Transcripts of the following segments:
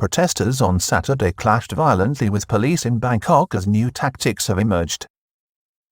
Protesters on Saturday clashed violently with police in Bangkok as new tactics have emerged.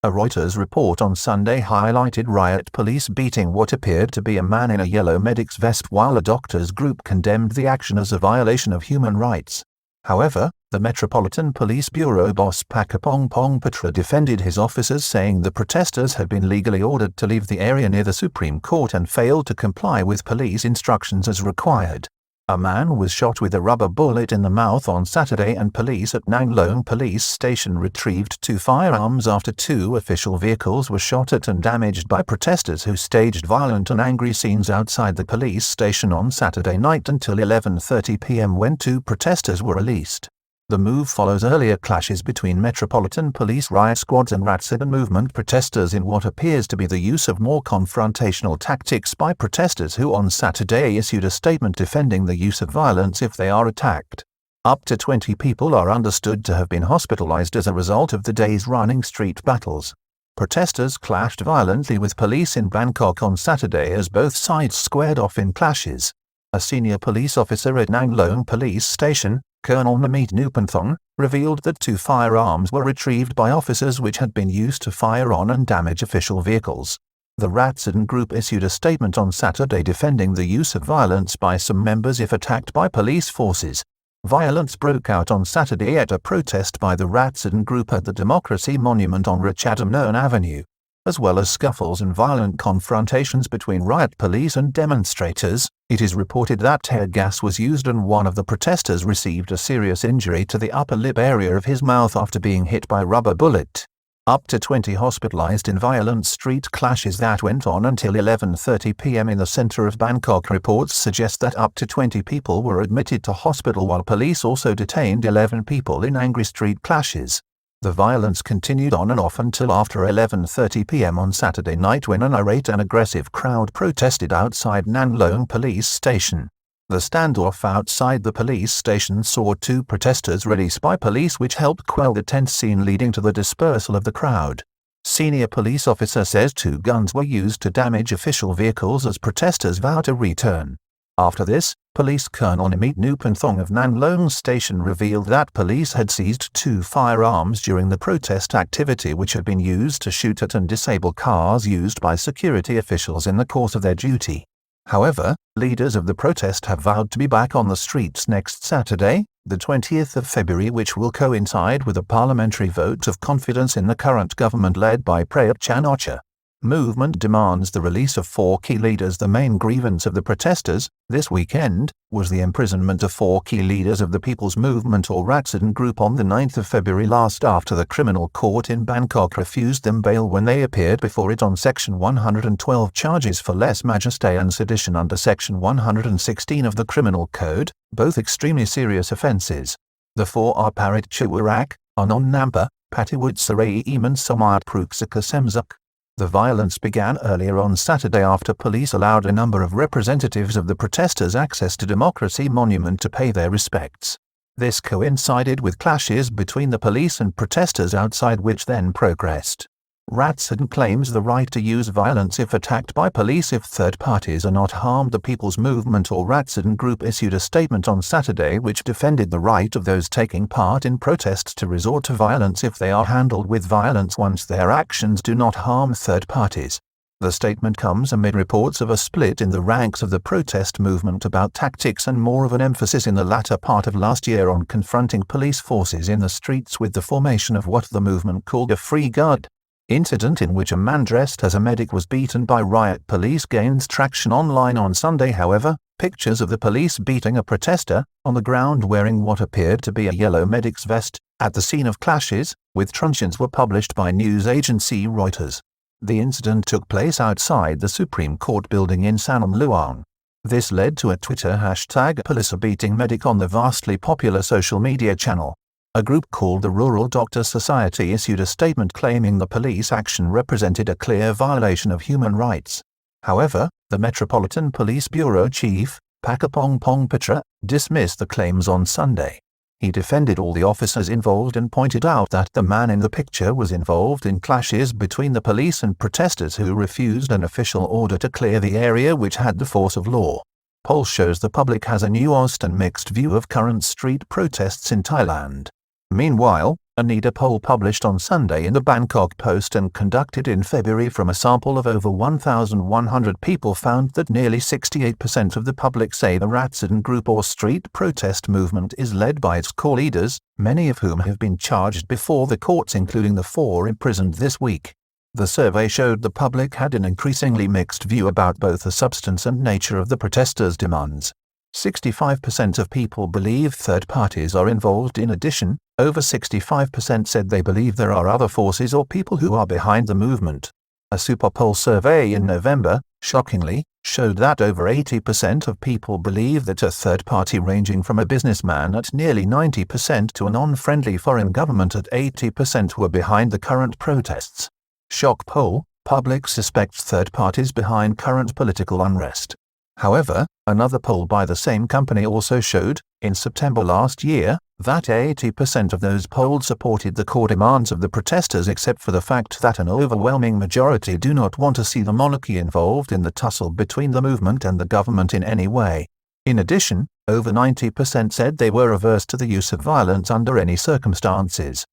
A Reuters report on Sunday highlighted riot police beating what appeared to be a man in a yellow medic's vest, while a doctors' group condemned the action as a violation of human rights. However, the Metropolitan Police Bureau boss Pakkapong Pongpetra defended his officers, saying the protesters had been legally ordered to leave the area near the Supreme Court and failed to comply with police instructions as required. A man was shot with a rubber bullet in the mouth on Saturday, and police at Nang Loeng Police Station retrieved 2 firearms after 2 official vehicles were shot at and damaged by protesters who staged violent and angry scenes outside the police station on Saturday night until 11:30 p.m. when 2 protesters were released. The move follows earlier clashes between Metropolitan Police riot squads and Ratsadan movement protesters in what appears to be the use of more confrontational tactics by protesters who on Saturday issued a statement defending the use of violence if they are attacked. Up to 20 people are understood to have been hospitalized as a result of the day's running street battles. Protesters clashed violently with police in Bangkok on Saturday as both sides squared off in clashes. A senior police officer at Nang Loeng Police Station, Colonel Namit Nupanthong, revealed that 2 firearms were retrieved by officers which had been used to fire on and damage official vehicles. The Ratsadan group issued a statement on Saturday defending the use of violence by some members if attacked by police forces. Violence broke out on Saturday at a protest by the Ratsadan group at the Democracy Monument on Ratchatham Avenue, as well as scuffles and violent confrontations between riot police and demonstrators. It is reported that tear gas was used and one of the protesters received a serious injury to the upper lip area of his mouth after being hit by a rubber bullet. Up to 20 hospitalized in violent street clashes that went on until 11:30 p.m. in the center of Bangkok. Reports suggest that up to 20 people were admitted to hospital, while police also detained 11 people in angry street clashes. The violence continued on and off until after 11:30 p.m. on Saturday night, when an irate and aggressive crowd protested outside Nang Loeng Police Station. The standoff outside the police station saw 2 protesters released by police, which helped quell the tense scene leading to the dispersal of the crowd. Senior police officer says 2 guns were used to damage official vehicles as protesters vow to return. After this, Police Colonel Namit Nupanthong of Nang Loeng Station revealed that police had seized 2 firearms during the protest activity, which had been used to shoot at and disable cars used by security officials in the course of their duty. However, leaders of the protest have vowed to be back on the streets next Saturday, the 20th of February, which will coincide with a parliamentary vote of confidence in the current government led by Prayut Chan-o-cha. Movement demands the release of 4 key leaders. The main grievance of the protesters this weekend was the imprisonment of 4 key leaders of the People's Movement or Ratsadan group on the 9th of February last, after the criminal court in Bangkok refused them bail when they appeared before it on Section 112 charges for lèse-majesté and sedition under Section 116 of the Criminal Code, both extremely serious offences. The 4 are Parit Chiwarak, Anon Nampa, Patiwut Sarai Eman Samayat Pruksaka Semzuk. The violence began earlier on Saturday after police allowed a number of representatives of the protesters access to Democracy Monument to pay their respects. This coincided with clashes between the police and protesters outside, which then progressed. Ratsadan claims the right to use violence if attacked by police if third parties are not harmed. The People's Movement or Ratsadan group issued a statement on Saturday which defended the right of those taking part in protests to resort to violence if they are handled with violence once their actions do not harm third parties. The statement comes amid reports of a split in the ranks of the protest movement about tactics and more of an emphasis in the latter part of last year on confronting police forces in the streets, with the formation of what the movement called a Free Guard incident in which a man dressed as a medic was beaten by riot police gains traction online on Sunday. However, pictures of the police beating a protester on the ground wearing what appeared to be a yellow medic's vest at the scene of clashes with truncheons were published by news agency Reuters. The incident took place outside the Supreme Court building in Sanam Luang. This led to a Twitter hashtag police beating medic on the vastly popular social media channel. A group called the Rural Doctor Society issued a statement claiming the police action represented a clear violation of human rights. However, the Metropolitan Police Bureau chief, Pakkapong Pongpetra, dismissed the claims on Sunday. He defended all the officers involved and pointed out that the man in the picture was involved in clashes between the police and protesters who refused an official order to clear the area, which had the force of law. poll shows the public has a nuanced and mixed view of current street protests in Thailand. Meanwhile, a poll published on Sunday in the Bangkok Post and conducted in February from a sample of over 1,100 people found that nearly 68% of the public say the Ratsadon group or street protest movement is led by its core leaders, many of whom have been charged before the courts, including the 4 imprisoned this week. The survey showed the public had an increasingly mixed view about both the substance and nature of the protesters' demands. 65% of people believe third parties are involved. In addition, over 65% said they believe there are other forces or people who are behind the movement. A super poll survey in November, shockingly, showed that over 80% of people believe that a third party, ranging from a businessman at nearly 90% to a non-friendly foreign government at 80%, were behind the current protests. Shock poll: public suspects third parties behind current political unrest. However, another poll by the same company also showed, in September last year, that 80% of those polled supported the core demands of the protesters, except for the fact that an overwhelming majority do not want to see the monarchy involved in the tussle between the movement and the government in any way. In addition, over 90% said they were averse to the use of violence under any circumstances.